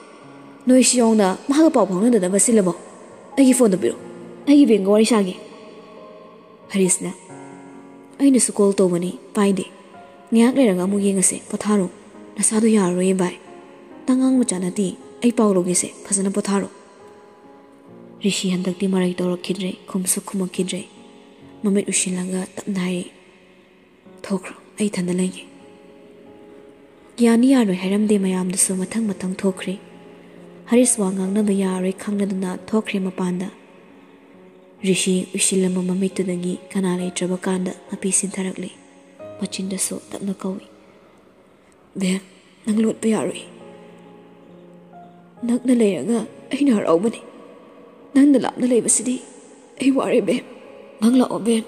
Speaker 1: ꯅꯣꯏ ꯁꯤꯌꯧꯅ ꯃꯥꯒ ꯄꯥꯎ ꯐꯥꯎꯅꯗꯅꯕ ꯁꯤꯜꯂꯕꯣ? ꯑꯩꯒꯤ ꯐꯣꯟꯗꯣ ꯄꯤꯔꯣ꯫ ꯑꯩꯒꯤ ꯕꯦꯡꯒ ꯋꯥꯔꯤ ꯁꯥꯒꯦ꯫ ꯍꯔꯤꯁꯅ ꯑꯩꯅꯁꯨ ꯀꯣꯜ ꯇꯧꯕꯅꯤ ꯄꯥꯏꯗꯦ꯫ ꯉꯥꯏꯍꯥꯛ ꯂꯩꯔꯒ ꯑꯃꯨꯛ ꯌꯦꯡꯉꯁꯦ ꯄꯣꯊꯥꯔꯣ꯫ ꯅꯁꯥꯗꯣ ꯌꯥꯔꯔꯣꯏꯌꯦ ꯚꯥꯏ꯫ ꯇꯉꯥꯡ ꯃꯆꯥ ꯅꯠꯇꯦ꯫ ꯑꯩ ꯄꯥꯎ ꯂꯧꯒꯦꯁꯦ ꯐꯖꯅ ꯄꯣꯊꯥꯔꯣ꯫ ꯔꯤꯁꯤ ꯍꯟꯗꯛꯇꯤ ꯃꯔꯩ ꯇꯧꯔꯛꯈꯤꯗ꯭ꯔꯦ ꯈꯨꯝꯁꯨ ꯈꯨꯝꯃꯛꯈꯤꯗ꯭ꯔꯦ꯫ ꯃꯃꯤꯠ ꯎꯏꯁꯤꯜꯂꯒ ꯇꯞꯅ ꯍꯥꯏꯔꯤ ꯊꯣꯛꯈ꯭ꯔꯣ ꯑꯩ ꯏꯊꯟꯗ ꯂꯩꯒꯦ꯫ ꯌꯥꯅꯤ ꯌꯥꯔꯣꯏ ꯍꯥꯏꯔꯝꯗꯦ ꯃꯌꯥꯝꯗꯨꯁꯨ ꯃꯊꯪ ꯃꯊꯪ ꯊꯣꯛꯈ꯭ꯔꯦ꯫ ꯍꯔꯤꯁ ꯋꯥ ꯉꯥꯡꯅꯕ ꯌꯥꯔꯣꯏ ꯈꯪꯂꯗꯨꯅ ꯊꯣꯛꯈ꯭ꯔꯦ ꯃꯄꯥꯟꯗ꯫ ꯔꯤꯁꯤ ꯎꯏꯁꯤꯜꯂꯝꯕ ꯃꯃꯤꯠꯇꯨꯗꯒꯤ ꯀꯅꯥ ꯂꯩꯇ꯭ꯔꯕ ꯀꯥꯟꯗ ꯃꯄꯤ ꯁꯤꯟꯊꯔꯛꯂꯤ꯫ ꯃꯆꯤꯟꯗꯁꯨ ꯇꯞꯅ ꯀꯧꯏ ꯕꯦꯝ ꯅꯪ ꯂꯣꯠꯄ ꯌꯥꯔꯣꯏ꯫ ꯅꯛꯅ ꯂꯩꯔꯒ ꯑꯩꯅ ꯍꯔꯥꯎꯕꯅꯤ꯫ ꯅꯪꯅ ꯂꯥꯞꯅ ꯂꯩꯕꯁꯤꯗꯤ ꯑꯩ ꯋꯥꯔꯦ ꯕꯦꯝ꯫ ꯅꯪ ꯂꯥꯛꯑꯣ ꯕꯦꯝ꯫